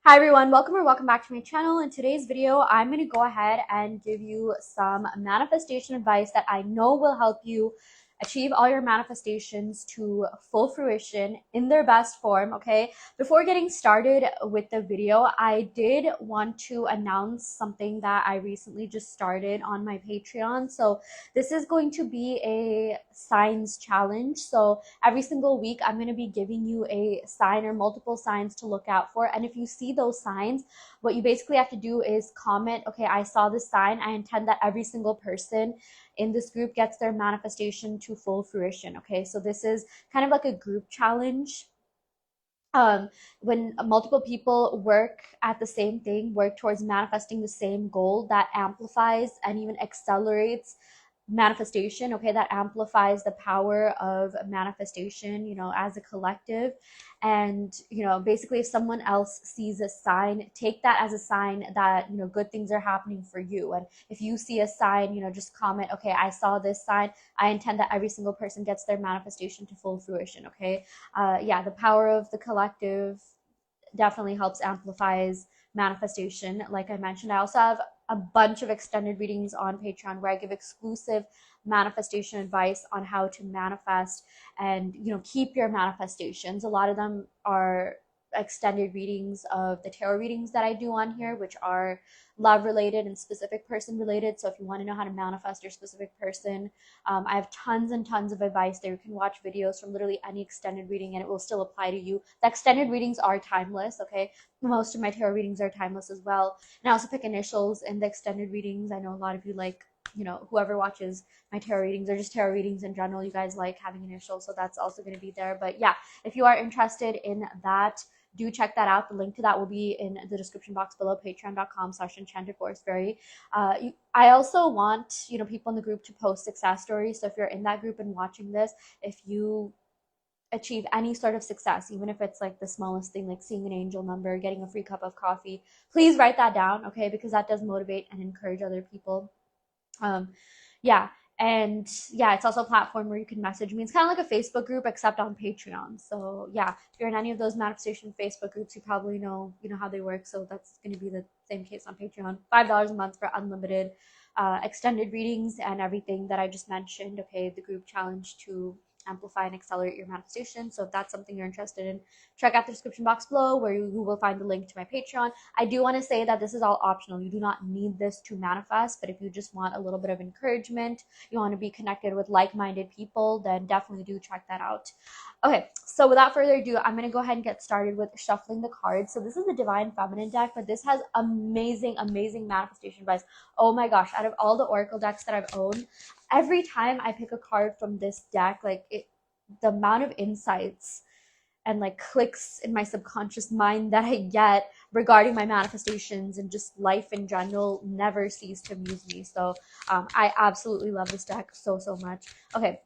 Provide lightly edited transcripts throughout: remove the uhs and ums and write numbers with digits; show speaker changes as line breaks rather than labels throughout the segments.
Hi everyone, welcome or welcome back to my channel. In today's video, I'm going to go ahead and give you some manifestation advice that I know will help you achieve all your manifestations to full fruition in their best form, okay? Before getting started with the video, I did want to announce something that I recently just started on my Patreon. So this is going to be a signs challenge. So every single week, I'm going to be giving you a sign or multiple signs to look out for. And if you see those signs, what you basically have to do is comment, okay, I saw this sign. I intend that every single person in this group gets their manifestation to full fruition. Okay, so this is kind of like a group challenge. When multiple people work at the same thing, work towards manifesting the same goal, that amplifies and even accelerates manifestation. Okay, that amplifies the power of manifestation, as a collective. And basically, if someone else sees a sign, take that as a sign that good things are happening for you. And if you see a sign, just comment, okay, I saw this sign. I intend that every single person gets their manifestation to full fruition. Okay, yeah, the power of the collective definitely helps amplifies manifestation. Like I mentioned, I also have a bunch of extended readings on Patreon where I give exclusive manifestation advice on how to manifest and keep your manifestations. A lot of them are extended readings of the tarot readings that I do on here, which are love related and specific person related. So if you want to know how to manifest your specific person, I have tons and tons of advice there. You can watch videos from literally any extended reading and it will still apply to you. The extended readings are timeless, okay? Most of my tarot readings are timeless as well. And I also pick initials in the extended readings. I know a lot of you like, whoever watches my tarot readings or just tarot readings in general, you guys like having initials. So that's also going to be there. But yeah, if you are interested in that, do check that out. The link to that will be in the description box below, patreon.com/enchantedforestfairy. I also want, people in the group to post success stories. So if you're in that group and watching this, if you achieve any sort of success, even if it's like the smallest thing, like seeing an angel number, getting a free cup of coffee, please write that down, okay? Because that does motivate and encourage other people. Um, yeah. And yeah, it's also a platform where you can message me. It's kind of like a Facebook group, except on Patreon. So yeah, if you're in any of those manifestation Facebook groups, you probably know, how they work. So that's going to be the same case on Patreon. $5 a month for unlimited extended readings and everything that I just mentioned. Okay, the group challenge to amplify and accelerate your manifestation. So if that's something you're interested in, check out the description box below where you will find the link to my Patreon. I do want to say that this is all optional. You do not need this to manifest, but if you just want a little bit of encouragement, you want to be connected with like-minded people, then definitely do check that out. Okay, so without further ado, I'm going to go ahead and get started with shuffling the cards. So this is the Divine Feminine deck, but this has amazing, amazing manifestation advice. Oh my gosh, out of all the Oracle decks that I've owned, every time I pick a card from this deck, the amount of insights and like clicks in my subconscious mind that I get regarding my manifestations and just life in general never cease to amuse me. So I absolutely love this deck so, so much. Okay,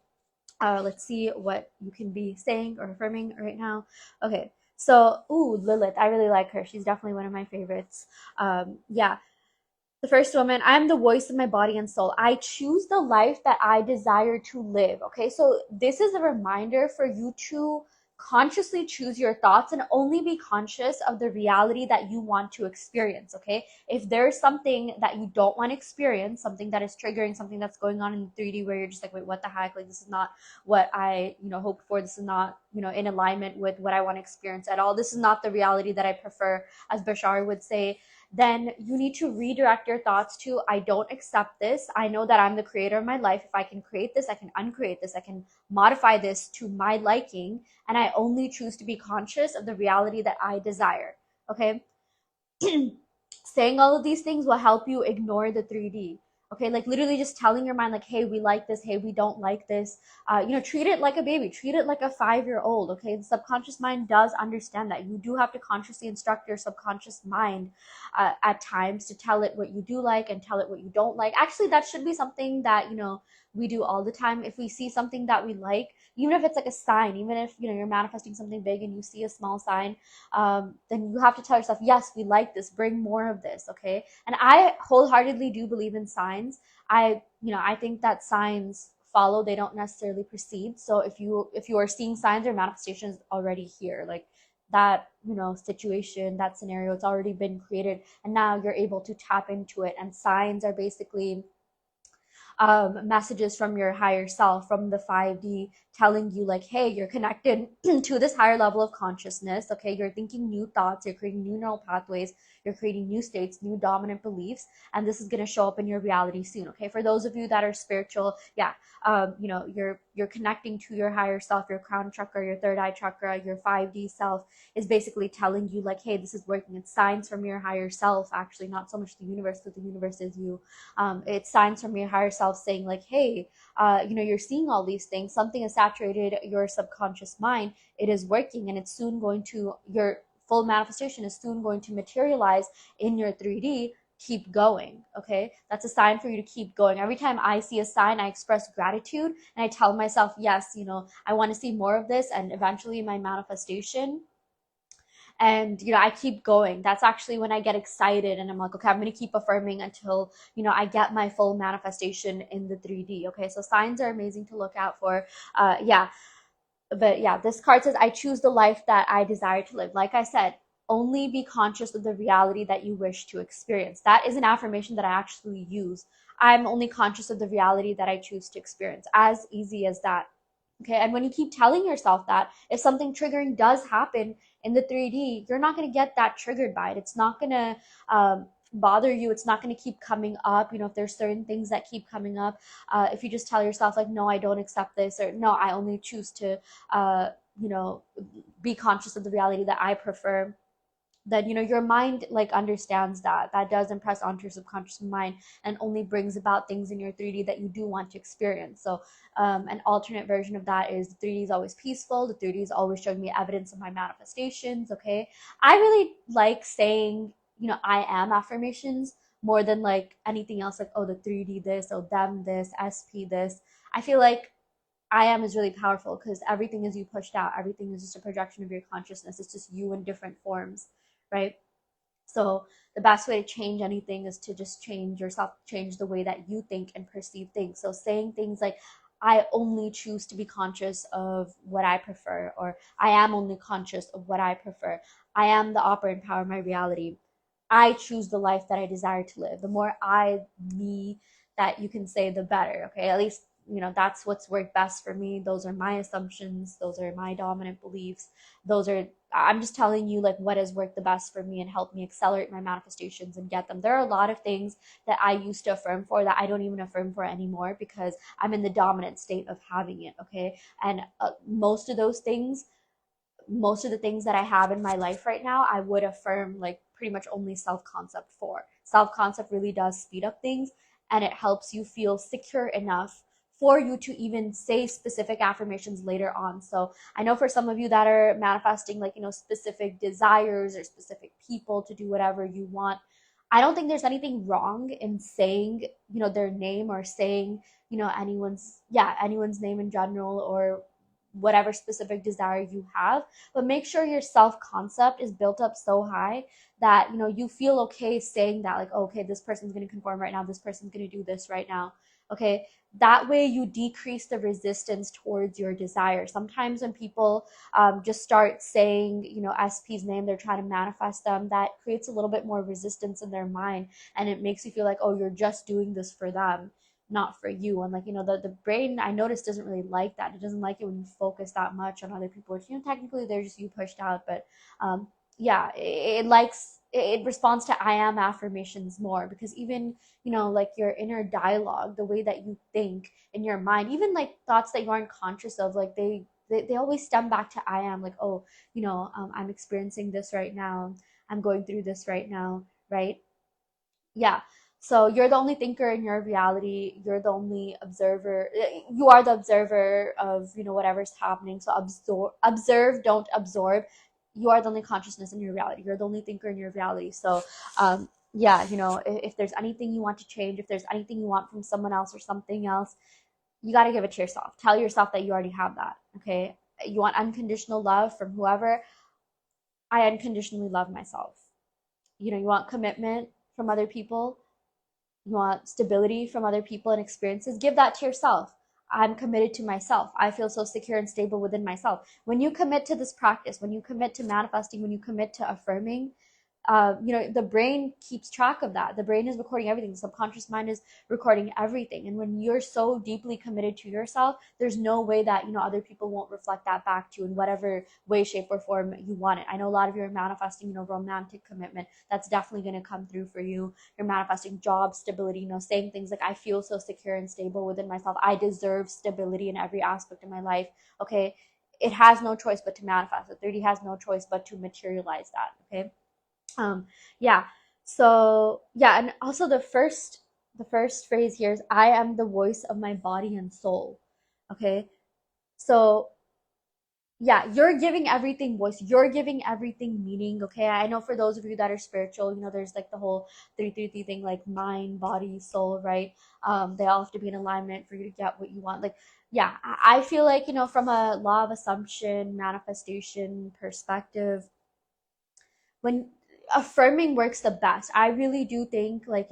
let's see what you can be saying or affirming right now. Okay, so, ooh, Lilith. I really like her. She's definitely one of my favorites. Yeah. The first woman, I'm the voice of my body and soul. I choose the life that I desire to live. Okay, so this is a reminder for you to consciously choose your thoughts and only be conscious of the reality that you want to experience. Okay, if there's something that you don't want to experience, something that is triggering, something that's going on in 3D where you're just like, wait, what the heck? Like, this is not what I, hoped for. This is not, in alignment with what I want to experience at all. This is not the reality that I prefer, as Bashar would say. Then you need to redirect your thoughts to, I don't accept this. I know that I'm the creator of my life. If I can create this, I can uncreate this. I can modify this to my liking. And I only choose to be conscious of the reality that I desire. Okay? Saying all of these things will help you ignore the 3D. Okay, like literally just telling your mind, like, hey, we like this, hey, we don't like this. Treat it like a baby, treat it like a 5-year-old. Okay, the subconscious mind does understand that. You do have to consciously instruct your subconscious mind at times to tell it what you do like and tell it what you don't like. Actually, that should be something that we do all the time. If we see something that we like, even if it's like a sign, even if you're manifesting something big and you see a small sign, then you have to tell yourself, yes, we like this, bring more of this. Okay, and I wholeheartedly do believe in signs. I think that signs follow, they don't necessarily precede. So if you are seeing signs, or manifestation is already here. Like, situation, that scenario, it's already been created, and now you're able to tap into it. And signs are basically messages from your higher self, from the 5D, telling you like, hey, you're connected to this higher level of consciousness. Okay, you're thinking new thoughts, you're creating new neural pathways, you're creating new states, new dominant beliefs, and this is going to show up in your reality soon. Okay, for those of you that are spiritual, yeah, you're connecting to your higher self, your crown chakra, your third eye chakra, your 5D self is basically telling you like, hey, this is working. It's signs from your higher self, actually, not so much the universe, because the universe is you. It's signs from your higher self saying like, hey, you're seeing all these things, something has saturated your subconscious mind, it is working, and it's soon going to, your full manifestation is soon going to materialize in your 3D. Keep going. Okay, that's a sign for you to keep going. Every time I see a sign, I express gratitude, and I tell myself, yes, I want to see more of this, and eventually my manifestation. And I keep going. That's actually when I get excited, and I'm like, okay, I'm going to keep affirming until I get my full manifestation in the 3D. Okay, so signs are amazing to look out for. Yeah, but yeah, this card says, I choose the life that I desire to live. Like I said, only be conscious of the reality that you wish to experience. That is an affirmation that I actually use. I'm only conscious of the reality that I choose to experience. As easy as that. Okay, and when you keep telling yourself that, if something triggering does happen in the 3D, you're not going to get that triggered by it. It's not going to bother you. It's not going to keep coming up. If there's certain things that keep coming up, if you just tell yourself like, no, I don't accept this, or no, I only choose to uh, you know be conscious of the reality that I prefer, then your mind like understands that does impress onto your subconscious mind, and only brings about things in your 3D that you do want to experience. So an alternate version of that is the 3D is always peaceful, the 3D is always showing me evidence of my manifestations. Okay, I really like saying I am affirmations more than like anything else, like, oh, the 3D this, oh, them this, SP this. I feel like I am is really powerful because everything is you pushed out. Everything is just a projection of your consciousness. It's just you in different forms, right? So the best way to change anything is to just change yourself, change the way that you think and perceive things. So saying things like, I only choose to be conscious of what I prefer, or I am only conscious of what I prefer. I am the operant power of my reality. I choose the life that I desire to live. The more me that you can say, the better. Okay, at least that's what's worked best for me. Those are my assumptions. Those are my dominant beliefs. I'm just telling you like what has worked the best for me and helped me accelerate my manifestations and get them. There are a lot of things that I used to affirm for that I don't even affirm for anymore because I'm in the dominant state of having it. Okay, and most of the things that I have in my life right now, I would affirm like pretty much only self concept for. Self concept really does speed up things, and it helps you feel secure enough for you to even say specific affirmations later on. So I know for some of you that are manifesting like, specific desires or specific people to do whatever you want, I don't think there's anything wrong in saying, their name, or saying, anyone's name in general, or whatever specific desire you have. But make sure your self concept is built up so high that you feel okay saying that, like, oh, okay, this person's going to conform right now, this person's going to do this right now. Okay, that way you decrease the resistance towards your desire. Sometimes when people just start saying SP's name, they're trying to manifest them, that creates a little bit more resistance in their mind, and it makes you feel like, oh, you're just doing this for them, not for you. And like, the brain, I noticed, doesn't really like that. It doesn't like it when you focus that much on other people, which technically they're just you pushed out. But yeah, it responds to I am affirmations more, because even like your inner dialogue, the way that you think in your mind, even like thoughts that you aren't conscious of, like they always stem back to I am, like, oh, I'm experiencing this right now, I'm going through this right now, right? Yeah, so you're the only thinker in your reality, you're the only observer, you are the observer of whatever's happening. So observe, don't absorb. You are the only consciousness in your reality, you're the only thinker in your reality. So yeah, if there's anything you want to change, if there's anything you want from someone else or something else, you got to give it to yourself. Tell yourself that you already have that. Okay, you want unconditional love from whoever. I unconditionally love myself. You want commitment from other people, you want stability from other people and experiences, give that to yourself. I'm committed to myself. I feel so secure and stable within myself. When you commit to this practice, when you commit to manifesting, when you commit to affirming, the brain keeps track of that. The brain is recording everything. The subconscious mind is recording everything. And when you're so deeply committed to yourself, there's no way that, other people won't reflect that back to you in whatever way, shape, or form you want it. I know a lot of you are manifesting, romantic commitment. That's definitely going to come through for you. You're manifesting job stability, saying things like, I feel so secure and stable within myself. I deserve stability in every aspect of my life. Okay. It has no choice but to manifest it. 30 has no choice but to materialize that. Okay. Yeah. So yeah, and also the first phrase here is, I am the voice of my body and soul. Okay. So yeah, you're giving everything voice, you're giving everything meaning. Okay. I know for those of you that are spiritual, there's like the whole 333 thing, like mind, body, soul, right? They all have to be in alignment for you to get what you want. Like, yeah, I feel like, from a law of assumption, manifestation perspective, when affirming works the best. I really do think, like,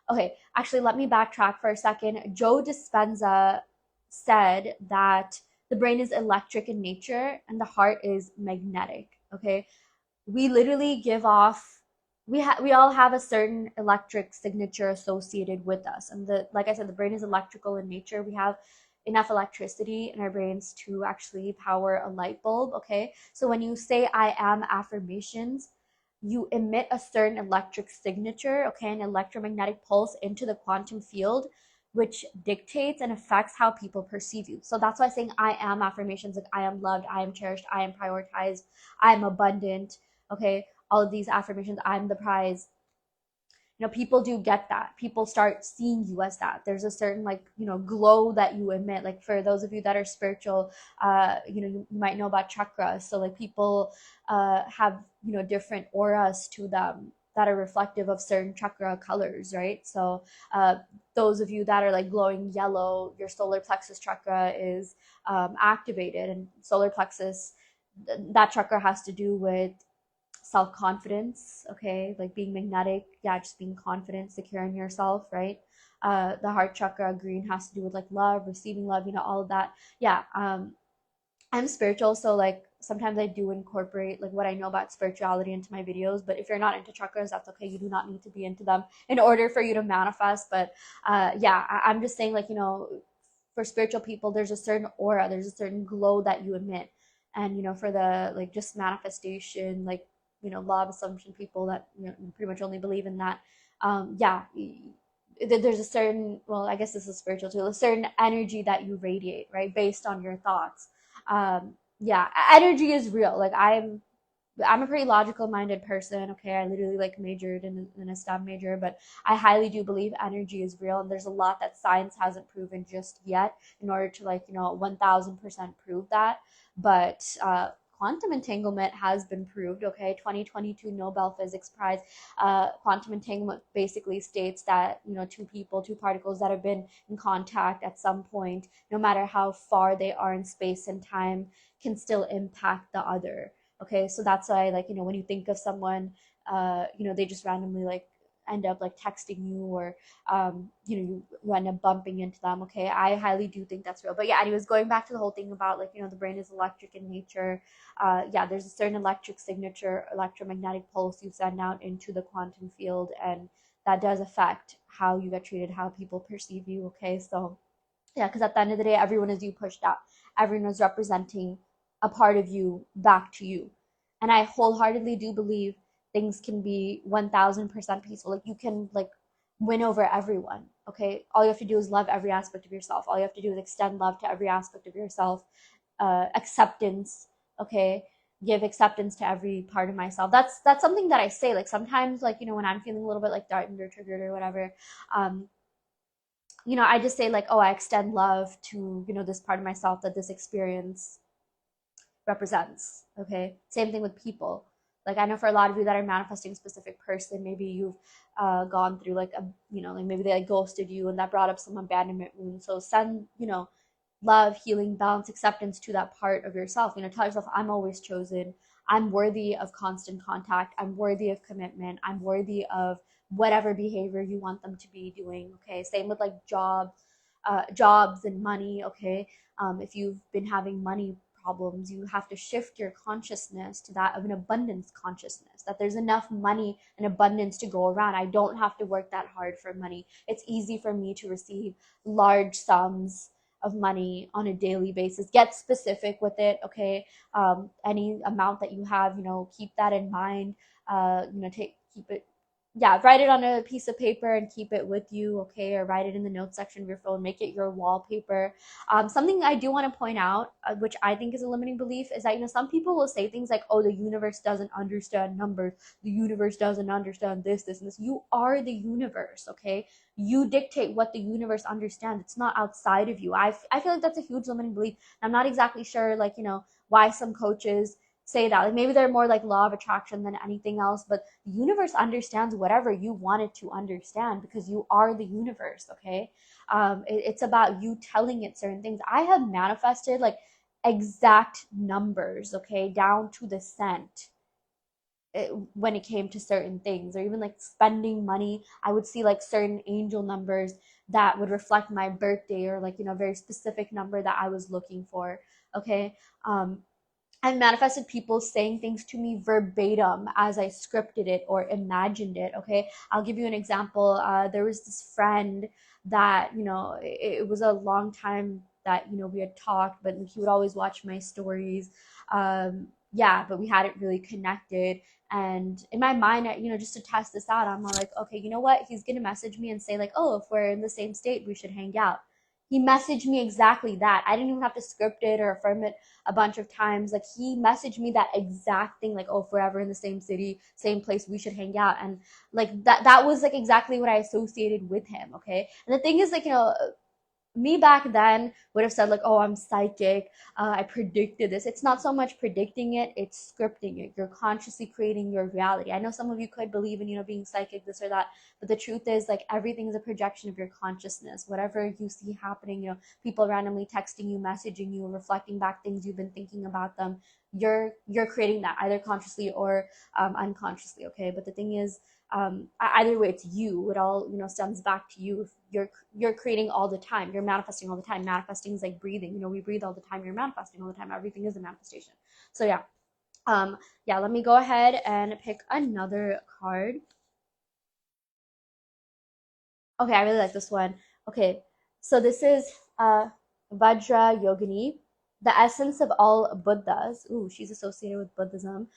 okay, actually, let me backtrack for a second. Joe Dispenza said that the brain is electric in nature and the heart is magnetic. Okay. We literally give off, we all have a certain electric signature associated with us. And like I said, the brain is electrical in nature. We have enough electricity in our brains to actually power a light bulb. Okay. So when you say I am affirmations, you emit a certain electric signature, okay, an electromagnetic pulse into the quantum field, which dictates and affects how people perceive you. So that's why saying I am affirmations, like I am loved, I am cherished, I am prioritized, I am abundant, okay, all of these affirmations, I'm the prize. People do get that. People start seeing you as that. There's a certain, like, glow that you emit. Like, for those of you that are spiritual, you might know about chakras. So like, people have, different auras to them that are reflective of certain chakra colors, right? So those of you that are like glowing yellow, your solar plexus chakra is activated. And solar plexus, that chakra has to do with self-confidence, okay, like being magnetic, yeah, just being confident, secure in yourself, right? The heart chakra, green, has to do with like love, receiving love, all of that. Yeah. I'm spiritual, so like sometimes I do incorporate like what I know about spirituality into my videos. But if you're not into chakras, that's okay. You do not need to be into them in order for you to manifest. But yeah, I'm just saying, like, for spiritual people, there's a certain aura, there's a certain glow that you emit. And for the, like, just manifestation, like, law of assumption people that pretty much only believe in that, yeah, there's a certain, well, I guess this is spiritual too, a certain energy that you radiate, right, based on your thoughts. Yeah, energy is real. Like, I'm a pretty logical minded person. Okay, I literally like majored in a STEM major, but I highly do believe energy is real, and there's a lot that science hasn't proven just yet in order to, like, 1000% prove that. But quantum entanglement has been proved. Okay, 2022 Nobel Physics Prize. Quantum entanglement basically states that, two people, two particles that have been in contact at some point, no matter how far they are in space and time, can still impact the other. Okay, so that's why, like, when you think of someone, they just randomly, like, end up like texting you, or you end up bumping into them. Okay, I highly do think that's real. But yeah, anyways, going back to the whole thing about, like, the brain is electric in nature. Yeah, there's a certain electric signature, electromagnetic pulse you send out into the quantum field, and that does affect how you get treated, how people perceive you. Okay, so yeah, because at the end of the day, everyone is you pushed out. Everyone is representing a part of you back to you. And I wholeheartedly do believe things can be 1000% peaceful. Like, you can, like, win over everyone. Okay. All you have to do is love every aspect of yourself. All you have to do is extend love to every aspect of yourself. Acceptance. Okay. Give acceptance to every part of myself. That's something that I say. Like, sometimes, like, when I'm feeling a little bit like threatened or triggered or whatever, um, I just say, like, oh, I extend love to, this part of myself that this experience represents. Okay. Same thing with people. Like, I know for a lot of you that are manifesting a specific person, maybe you've gone through like a, like, maybe they like ghosted you, and that brought up some abandonment wounds. So send, love, healing, balance, acceptance to that part of yourself. Tell yourself, I'm always chosen. I'm worthy of constant contact. I'm worthy of commitment. I'm worthy of whatever behavior you want them to be doing. Okay. Same with like job, jobs and money, okay? If you've been having money problems, you have to shift your consciousness to that of an abundance consciousness, that there's enough money and abundance to go around. I don't have to work that hard for money. It's easy for me to receive large sums of money on a daily basis. Get specific with it, okay? Any amount that you have, keep that in mind. Keep it, yeah, write it on a piece of paper and keep it with you, okay? Or write it in the notes section of your phone, make it your wallpaper. Something I do want to point out, which I think is a limiting belief, is that, some people will say things like, oh, the universe doesn't understand numbers. The universe doesn't understand this, and this. You are the universe, okay? You dictate what the universe understands. It's not outside of you. I feel like that's a huge limiting belief. I'm not exactly sure, like, why some coaches say that. Like maybe they're more like law of attraction than anything else, but the universe understands whatever you want it to understand because you are the universe, okay? It's about you telling it certain things. I have manifested like exact numbers, okay, down to the cent when it came to certain things, or even like spending money. I would see like certain angel numbers that would reflect my birthday, or like, a very specific number that I was looking for, okay? I manifested people saying things to me verbatim as I scripted it or imagined it. Okay, I'll give you an example. There was this friend that, it was a long time that, we had talked, but he would always watch my stories. Yeah, but we hadn't really connected. And in my mind, just to test this out, I'm like, okay, you know what? He's gonna message me and say like, oh, if we're in the same state, we should hang out. He messaged me exactly that. I didn't even have to script it or affirm it a bunch of times. Like he messaged me that exact thing, like, oh, forever in the same city, same place, we should hang out. And like that was like exactly what I associated with him. Okay. And the thing is, like, me back then would have said like, oh, I'm psychic, I predicted this. It's not so much predicting it, it's scripting it. You're consciously creating your reality. I know some of you could believe in, being psychic, this or that, but the truth is, like, everything is a projection of your consciousness. Whatever you see happening, people randomly texting you, messaging you, reflecting back things you've been thinking about them, you're creating that either consciously or unconsciously, okay? But the thing is, either way, it's you. It all, stems back to you. If you're creating all the time, you're manifesting all the time. Manifesting is like breathing. We breathe all the time. You're manifesting all the time. Everything is a manifestation. So yeah, yeah. Let me go ahead and pick another card. Okay, I really like this one. Okay, so this is Vajra Yogini, the essence of all Buddhas. Ooh, she's associated with Buddhism.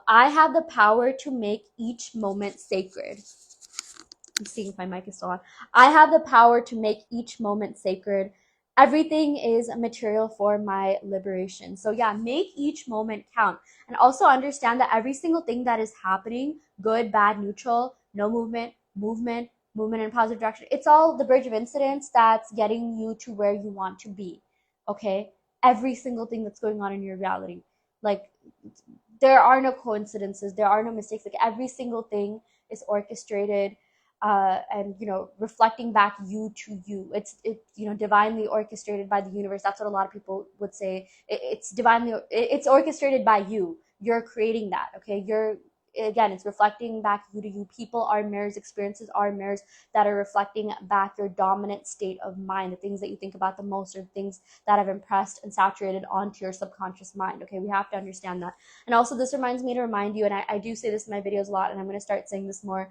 I have the power to make each moment sacred. I'm seeing if my mic is still on. I have the power to make each moment sacred. Everything is material for my liberation. So yeah, make each moment count. And also understand that every single thing that is happening, good, bad, neutral, no movement, movement in a positive direction, it's all the bridge of incidents that's getting you to where you want to be. Okay? Every single thing that's going on in your reality. Like, there are no coincidences, there are no mistakes. Like, every single thing is orchestrated, and reflecting back you to you. It's divinely orchestrated by the universe. That's what a lot of people would say. It's divinely, it's orchestrated by you. You're creating that, okay? Again, it's reflecting back you to you. People are mirrors, experiences are mirrors that are reflecting back your dominant state of mind. The things that you think about the most are things that have impressed and saturated onto your subconscious mind. Okay, we have to understand that. And also, this reminds me to remind you, and I do say this in my videos a lot, and I'm going to start saying this more.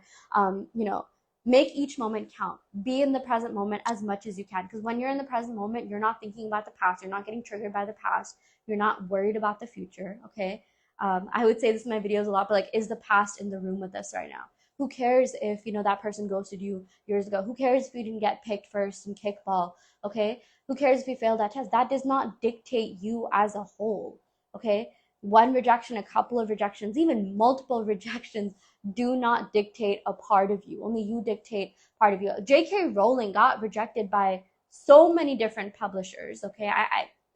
Make each moment count. Be in the present moment as much as you can, because when you're in the present moment, you're not thinking about the past. You're not getting triggered by the past. You're not worried about the future. Okay. I would say this in my videos a lot, but like, is the past in the room with us right now? Who cares if that person ghosted you years ago? Who cares if you didn't get picked first in kickball? Okay. Who cares if you failed that test? That does not dictate you as a whole. Okay. One rejection, a couple of rejections, even multiple rejections do not dictate a part of you. Only you dictate part of you. J.K. Rowling got rejected by so many different publishers. Okay,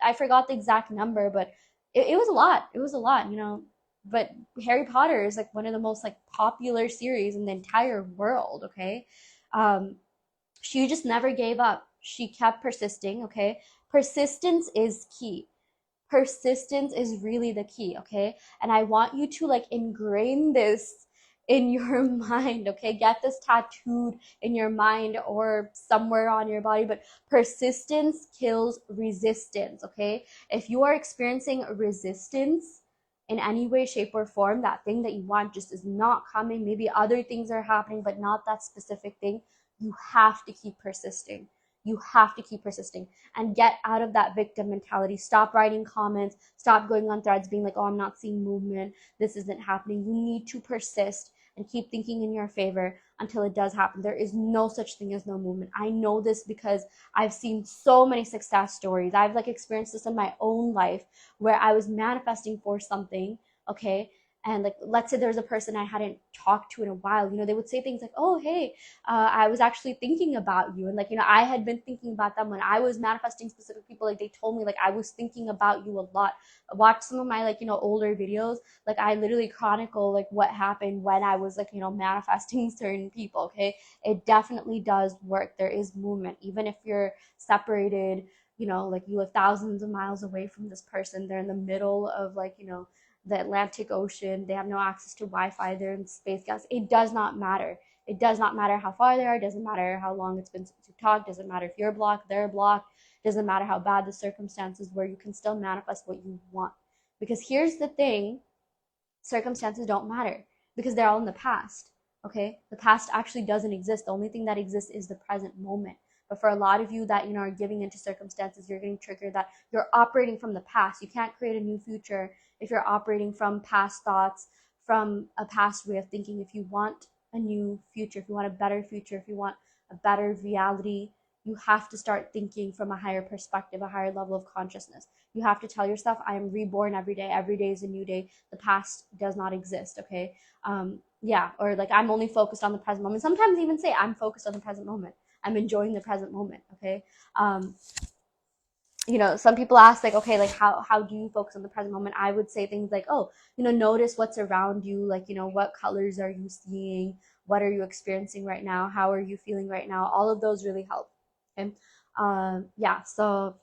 I forgot the exact number, but it was a lot. It was a lot, But Harry Potter is like one of the most like popular series in the entire world. Okay, she just never gave up. She kept persisting. Okay, persistence is key. Persistence is really the key. Okay, and I want you to like ingrain this in your mind, okay? Get this tattooed in your mind or somewhere on your body, but persistence kills resistance, okay? If you are experiencing resistance in any way, shape, or form, that thing that you want just is not coming. Maybe other things are happening, but not that specific thing. You have to keep persisting. You have to keep persisting and get out of that victim mentality. Stop writing comments. Stop going on threads being like, oh, I'm not seeing movement. This isn't happening. You need to persist and keep thinking in your favor until it does happen. There is no such thing as no movement. I know this because I've seen so many success stories. I've like experienced this in my own life where I was manifesting for something, okay? And like, let's say there's a person I hadn't talked to in a while, you know, they would say things like, oh, hey, I was actually thinking about you. And like, you know, I had been thinking about them when I was manifesting specific people. Like they told me like, I was thinking about you a lot. Watch some of my like, you know, older videos. Like I literally chronicle like what happened when I was like, you know, manifesting certain people. Okay. It definitely does work. There is movement. Even if you're separated, you know, like you live thousands of miles away from this person, they're in the middle of like, you know, the Atlantic Ocean, they have no access to Wi-Fi, they're in space gas. It does not matter. It does not matter how far they are. It doesn't matter how long it's been since you talked. It doesn't matter if you're blocked, they're blocked. It doesn't matter how bad the circumstances were. You can still manifest what you want. Because here's the thing, circumstances don't matter because they're all in the past. Okay, the past actually doesn't exist. The only thing that exists is the present moment. But for a lot of you that, you know, are giving into circumstances, you're getting triggered that you're operating from the past. You can't create a new future if you're operating from past thoughts, from a past way of thinking. If you want a new future, if you want a better future, if you want a better reality, you have to start thinking from a higher perspective, a higher level of consciousness. You have to tell yourself, I am reborn every day. Every day is a new day. The past does not exist, okay? Yeah, or like I'm only focused on the present moment. Sometimes even say I'm focused on the present moment. I'm enjoying the present moment, okay? You know, some people ask like, okay, like how do you focus on the present moment? I would say things like, oh, you know, notice what's around you, like, you know, what colors are you seeing, what are you experiencing right now, how are you feeling right now? All of those really help. Okay. Yeah, so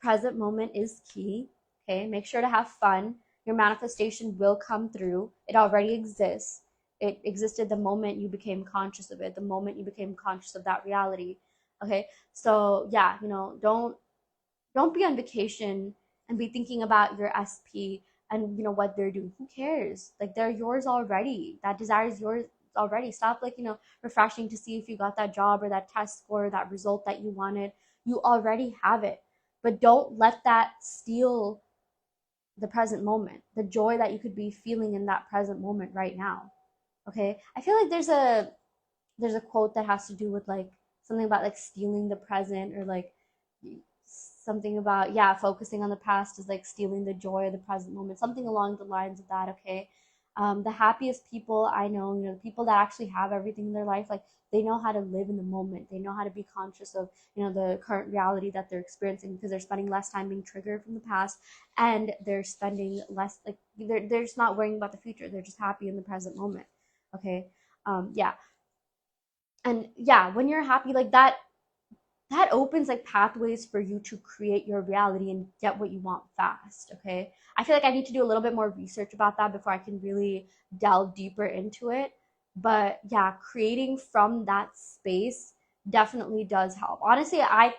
present moment is key. Okay, make sure to have fun. Your manifestation will come through. It already exists. It existed the moment you became conscious of it, the moment you became conscious of that reality. Okay, so yeah, you know, don't be on vacation and be thinking about your SP and you know what they're doing. Who cares? Like they're yours already. That desire is yours already. Stop like, you know, refreshing to see if you got that job or that test score or that result that you wanted. You already have it. But don't let that steal the present moment, the joy that you could be feeling in that present moment right now. Okay? I feel like there's a quote that has to do with like something about like stealing the present or like something about, yeah, focusing on the past is like stealing the joy of the present moment, something along the lines of that. Okay. The happiest people I know, you know, the people that actually have everything in their life, like they know how to live in the moment. They know how to be conscious of, you know, the current reality that they're experiencing because they're spending less time being triggered from the past and they're spending less, like they're just not worrying about the future. They're just happy in the present moment. Okay. Yeah. And yeah, when you're happy like that opens like pathways for you to create your reality and get what you want fast. Okay, I feel like I need to do a little bit more research about that before I can really delve deeper into it. But yeah, creating from that space definitely does help. Honestly, I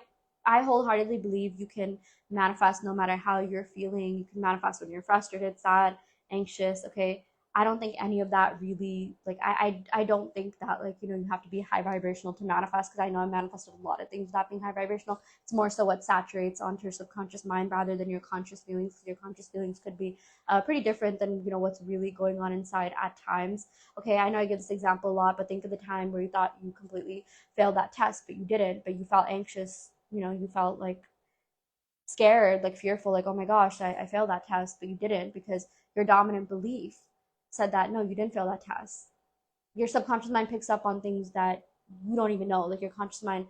wholeheartedly believe you can manifest no matter how you're feeling. You can manifest when you're frustrated, sad, anxious. Okay, I don't think any of that really, like I don't think that, like, you know, you have to be high vibrational to manifest, because I know I manifested a lot of things without being high vibrational. It's more so what saturates onto your subconscious mind rather than your conscious feelings. Your conscious feelings could be pretty different than, you know, what's really going on inside at times. Okay, I know I give this example a lot, but think of the time where you thought you completely failed that test but you didn't, but you felt anxious, you know, you felt like scared, like fearful, like, oh my gosh, I failed that test, but you didn't, because your dominant belief said that no, you didn't fail that test. Your subconscious mind picks up on things that you don't even know, like your conscious mind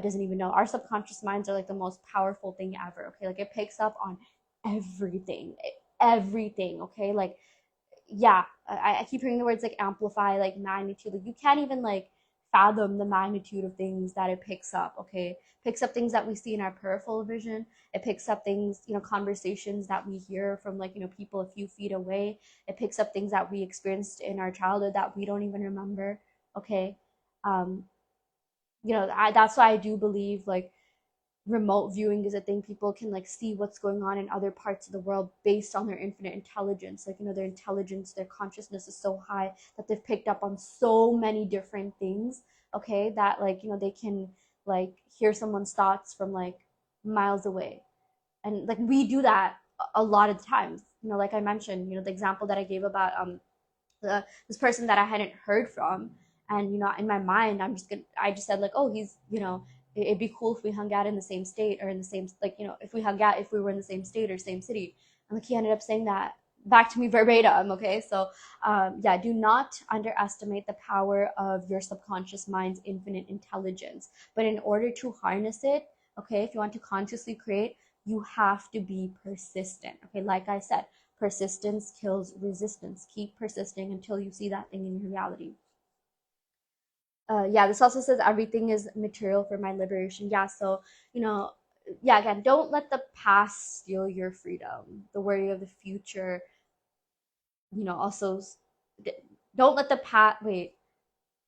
doesn't even know. Our subconscious minds are like the most powerful thing ever. Okay, like it picks up on everything, everything. Okay, like yeah, I keep hearing the words like amplify, like magnitude. Like you can't even like fathom the magnitude of things that it picks up. Okay, picks up things that we see in our peripheral vision. It picks up things, conversations that we hear from, like, people a few feet away. It picks up things that we experienced in our childhood that we don't even remember. Okay, um, that's why I do believe, like, remote viewing is a thing. People can, like, see what's going on in other parts of the world based on their infinite intelligence. Like, their intelligence, their consciousness is so high that they've picked up on so many different things. Okay, that, like, they can, like, hear someone's thoughts from, like, miles away. And, like, we do that a lot of times. Like I mentioned, the example that I gave about this person that I hadn't heard from. And in my mind, I just said, like, oh, he's, it'd be cool if we hung out in the same state, or in the same, like, if we hung out, if we were in the same state or same city. And, like, he ended up saying that back to me verbatim. Okay, so yeah, do not underestimate the power of your subconscious mind's infinite intelligence. But in order to harness it, okay, if you want to consciously create, you have to be persistent. Okay, like I said, persistence kills resistance. Keep persisting until you see that thing in your reality. Yeah, this also says everything is material for my liberation. Yeah, so, you know, yeah, again, don't let the past steal your freedom. The worry of the future, also don't let the past, wait,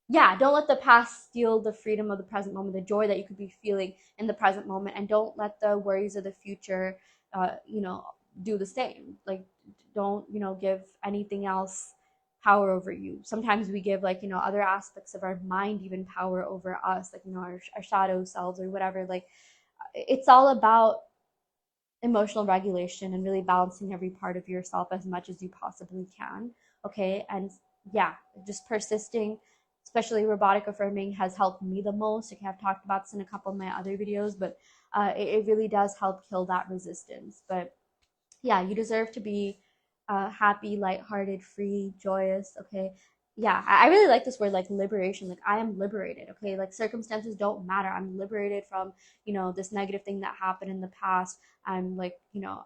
yeah, don't let the past steal the freedom of the present moment, the joy that you could be feeling in the present moment, and don't let the worries of the future, uh, you know, do the same. Like, don't, give anything else power over you. Sometimes we give, like, other aspects of our mind even power over us, like, our shadow selves or whatever. Like, it's all about emotional regulation and really balancing every part of yourself as much as you possibly can. Okay, and yeah, just persisting, especially robotic affirming, has helped me the most. Okay, I've talked about this in a couple of my other videos, but it really does help kill that resistance. But yeah, you deserve to be happy, lighthearted, free, joyous. Okay. Yeah, I really like this word, like liberation. Like, I am liberated. Okay. Like, circumstances don't matter. I'm liberated from, this negative thing that happened in the past. I'm like,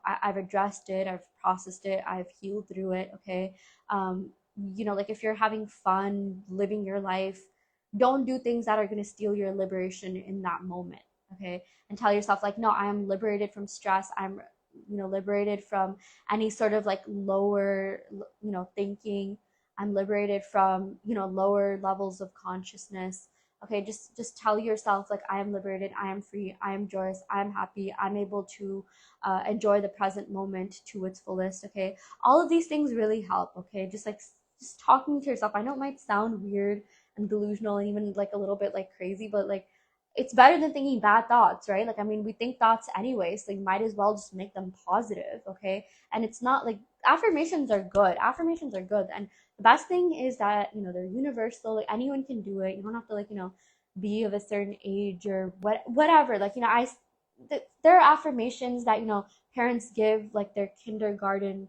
I've addressed it, I've processed it, I've healed through it. Okay. Like, if you're having fun, living your life, don't do things that are going to steal your liberation in that moment. Okay. And tell yourself, like, no, I am liberated from stress. I'm liberated from any sort of, like, lower, thinking. I'm liberated from, lower levels of consciousness. Okay, just tell yourself, like, I am liberated, I am free, I am joyous, I am happy, I'm able to enjoy the present moment to its fullest. Okay, all of these things really help. Okay, just talking to yourself. I know it might sound weird and delusional and even, like, a little bit, like, crazy, but, like, it's better than thinking bad thoughts, right? Like, I mean, we think thoughts anyway, so you might as well just make them positive. Okay, and it's not like, affirmations are good. Affirmations are good, and the best thing is that, they're universal. Like, anyone can do it. You don't have to, like, be of a certain age or whatever. Like, there are affirmations that, parents give, like, their kindergarten,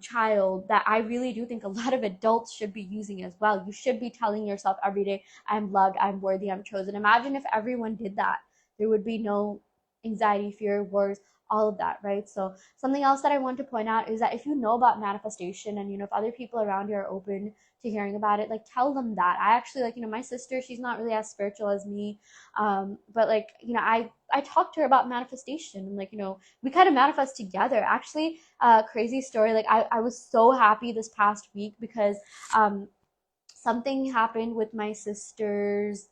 child, that I really do think a lot of adults should be using as well. You should be telling yourself every day, I'm loved, I'm worthy, I'm chosen. Imagine if everyone did that. There would be no anxiety, fear, worries, all of that, right? So something else that I want to point out is that if you know about manifestation, and, if other people around you are open to hearing about it, like, tell them that. I actually, like, my sister, she's not really as spiritual as me, but, like, I talked to her about manifestation, and, like, we kind of manifest together. Actually, crazy story, like, I was so happy this past week because something happened with my sister's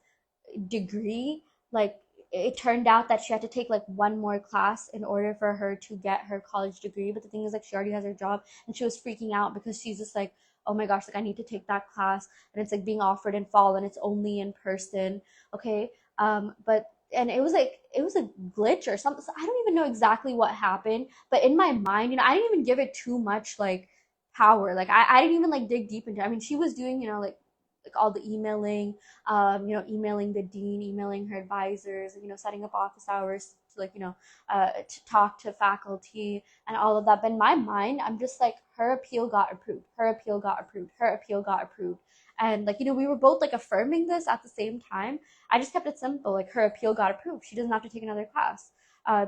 degree. Like, it turned out that she had to take, like, one more class in order for her to get her college degree. But the thing is, like, she already has her job, and she was freaking out because she's just like, oh my gosh, like, I need to take that class, and it's, like, being offered in fall, and it's only in person. Okay, but and it was a glitch or something. So I don't even know exactly what happened, but in my mind, I didn't even give it too much, like, power. Like, I didn't even, like, dig deep into it. I mean, she was doing, like all the emailing, emailing the dean, emailing her advisors, setting up office hours to, like, to talk to faculty and all of that. But in my mind, I'm just like, her appeal got approved, her appeal got approved, her appeal got approved. And, like, we were both, like, affirming this at the same time. I just kept it simple, like, her appeal got approved. She doesn't have to take another class.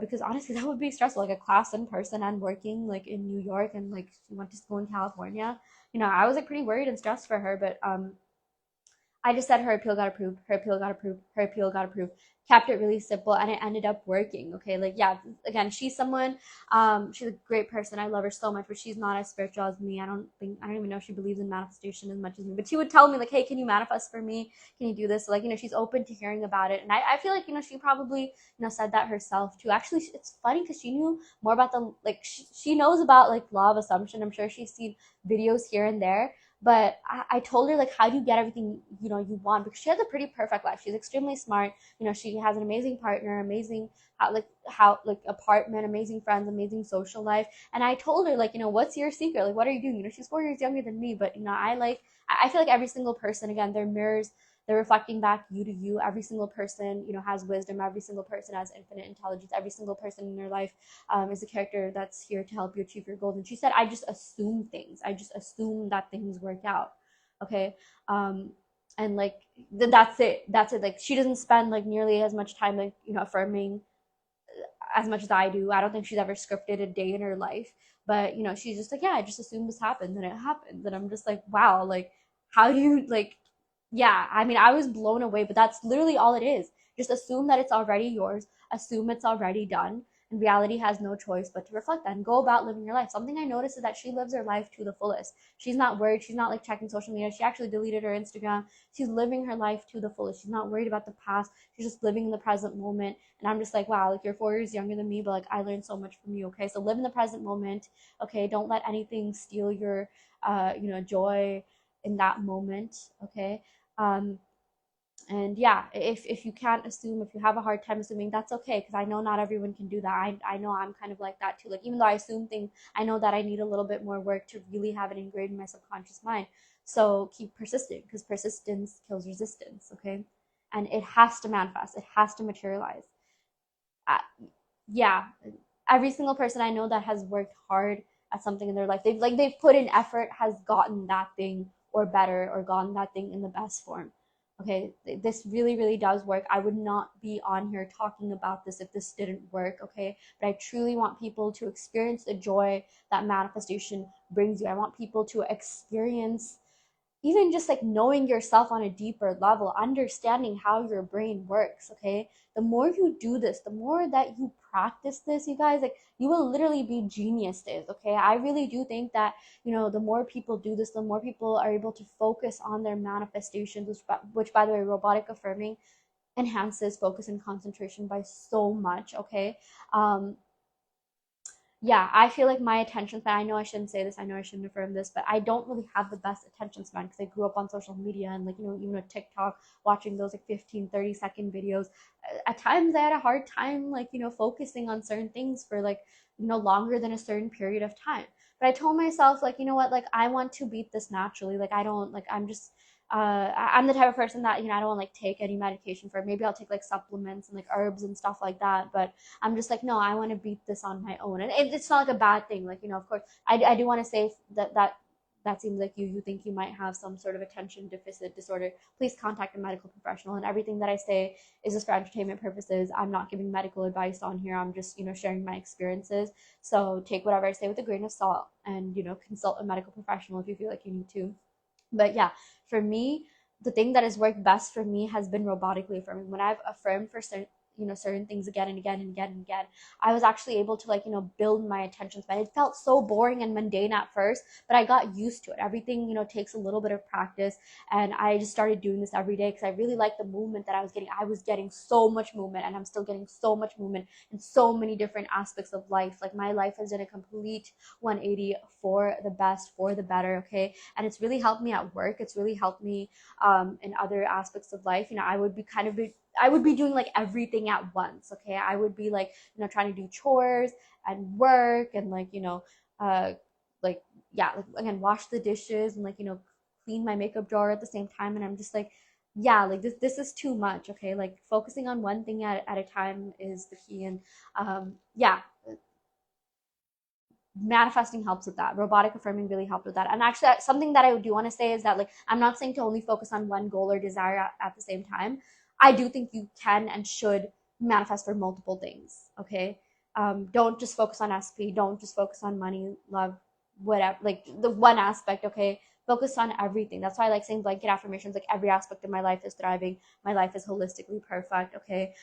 Because honestly, that would be stressful, like, a class in person and working, like, in New York, and, like, she went to school in California. I was, like, pretty worried and stressed for her, but I just said her appeal got approved, her appeal got approved, her appeal got approved. Kept it really simple and it ended up working. Okay, like yeah, again, she's someone, she's a great person. I love her so much, but she's not as spiritual as me. I don't even know if she believes in manifestation as much as me. But she would tell me like, hey, can you manifest for me? Can you do this? So, like, she's open to hearing about it. And I feel like, she probably, said that herself too. Actually, it's funny because she knew more about the like she knows about like law of assumption. I'm sure she's seen videos here and there, but I told her like, how do you get everything you want? Because she has a pretty perfect life. She's extremely smart. She has an amazing partner, amazing how apartment, amazing friends, amazing social life. And I told her like, what's your secret? Like, what are you doing? She's 4 years younger than me, but I feel like every single person, again, they're mirrors. They're reflecting back you to you. Every single person, has wisdom. Every single person has infinite intelligence. Every single person in their life is a character that's here to help you achieve your goals. And she said, I just assume things. I just assume that things work out. Okay. And like that's it. That's it. Like she doesn't spend like nearly as much time like affirming as much as I do. I don't think she's ever scripted a day in her life. But she's just like, yeah, I just assumed this happened, and it happened. And I'm just like, wow, like how do you like yeah, I mean, I was blown away, but that's literally all it is. Just assume that it's already yours, assume it's already done, and reality has no choice but to reflect that and go about living your life. Something I noticed is that she lives her life to the fullest. She's not worried, she's not like checking social media. She actually deleted her Instagram. She's living her life to the fullest. She's not worried about the past. She's just living in the present moment. And I'm just like, wow, like you're 4 years younger than me, but like I learned so much from you. Okay, so live in the present moment. Okay, don't let anything steal your joy in that moment. Okay. um and yeah, if you can't assume, if you have a hard time assuming, that's okay, because I know not everyone can do that. I know I'm kind of like that too. Like even though I assume things, I know that I need a little bit more work to really have it ingrained in my subconscious mind. So keep persisting, because persistence kills resistance. Okay, and it has to manifest, it has to materialize. uh, yeah, every single person I know that has worked hard at something in their life, they've put in effort, has gotten that thing or better, or gotten that thing in the best form. Okay, this really really does work. I would not be on here talking about this if this didn't work. Okay, but I truly want people to experience the joy that manifestation brings you. I want people to experience even just like knowing yourself on a deeper level, understanding how your brain works. Okay, the more you do this, the more that you practice this, you guys, like you will literally be geniuses. Okay, I really do think that the more people do this, the more people are able to focus on their manifestations, which by the way, robotic affirming enhances focus and concentration by so much. Okay, um yeah, I feel like my attention span, I know I shouldn't say this, I know I shouldn't affirm this, but I don't really have the best attention span because I grew up on social media and like, even with TikTok, watching those like 15, 30 second videos. At times I had a hard time like, focusing on certain things for like, longer than a certain period of time. But I told myself like, you know what, like I want to beat this naturally. Like I don't like, I'm just I'm the type of person that I don't want like take any medication for it. Maybe I'll take like supplements and like herbs and stuff like that, but I'm just like, no, I want to beat this on my own. And it's not like a bad thing. Like, of course, I do want to say that seems like you think you might have some sort of attention deficit disorder. Please contact a medical professional. And everything that I say is just for entertainment purposes. I'm not giving medical advice on here. I'm just, sharing my experiences. So take whatever I say with a grain of salt and, consult a medical professional if you feel like you need to. But yeah, for me, the thing that has worked best for me has been robotically affirming. When I've affirmed for certain things again and again and again and again, I was actually able to like build my attention span. It felt so boring and mundane at first, but I got used to it. Everything takes a little bit of practice, and I just started doing this every day because I really liked the movement that I was getting. I was getting so much movement, and I'm still getting so much movement in so many different aspects of life. Like my life has done a complete 180 for the best, for the better. Okay, and it's really helped me at work. It's really helped me in other aspects of life. I would be doing like everything at once. Okay, I would be like trying to do chores and work and like uh like yeah, like again, wash the dishes and like clean my makeup drawer at the same time. And I'm just like, yeah, like this is too much. Okay, like focusing on one thing at a time is the key. And yeah, manifesting helps with that. Robotic affirming really helped with that. And actually, something that I do want to say is that like I'm not saying to only focus on one goal or desire at the same time. I do think you can and should manifest for multiple things. Okay, don't just focus on SP. Don't just focus on money, love, whatever. Like the one aspect. Okay, focus on everything. That's why I like saying blanket affirmations, like every aspect of my life is thriving, my life is holistically perfect. Okay.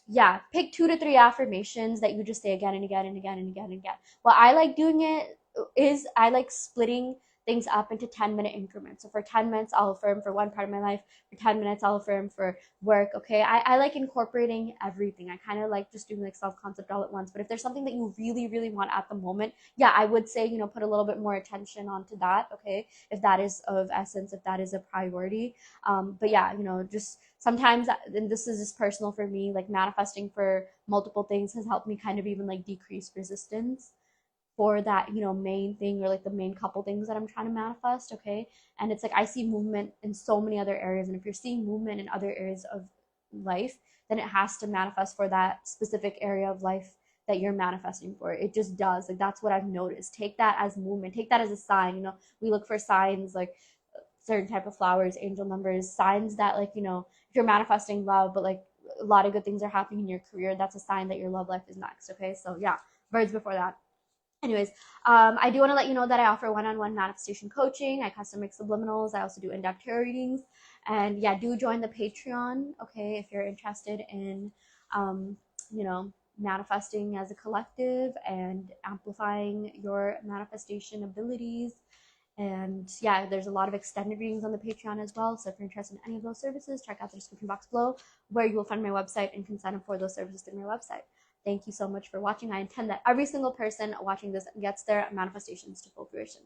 Yeah, pick 2 to 3 affirmations that you just say again and again and again and again and again. What I like doing it is I like splitting things up into 10-minute increments. So for 10 minutes, I'll affirm for one part of my life. For 10 minutes, I'll affirm for work. Okay. I like incorporating everything. I kind of like just doing like self concept all at once. But if there's something that you really, really want at the moment, yeah, I would say, put a little bit more attention onto that. Okay. If that is of essence, if that is a priority. But yeah, just sometimes, and this is just personal for me, like manifesting for multiple things has helped me kind of even like decrease resistance for that, main thing, or like the main couple things that I'm trying to manifest. Okay. And it's like I see movement in so many other areas. And if you're seeing movement in other areas of life, then it has to manifest for that specific area of life that you're manifesting for. It just does. Like that's what I've noticed. Take that as movement, take that as a sign. We look for signs like certain type of flowers, angel numbers, signs that, like, if you're manifesting love, but like a lot of good things are happening in your career, that's a sign that your love life is next. Okay. So yeah, birds before that. Anyways, I do want to let you know that I offer one-on-one manifestation coaching. I custom make subliminals. I also do in-depth tarot readings. And yeah, do join the Patreon, okay, if you're interested in, you know, manifesting as a collective and amplifying your manifestation abilities. And yeah, there's a lot of extended readings on the Patreon as well. So if you're interested in any of those services, check out the description box below, where you will find my website and can sign up for those services through my website. Thank you so much for watching. I intend that every single person watching this gets their manifestations to full fruition.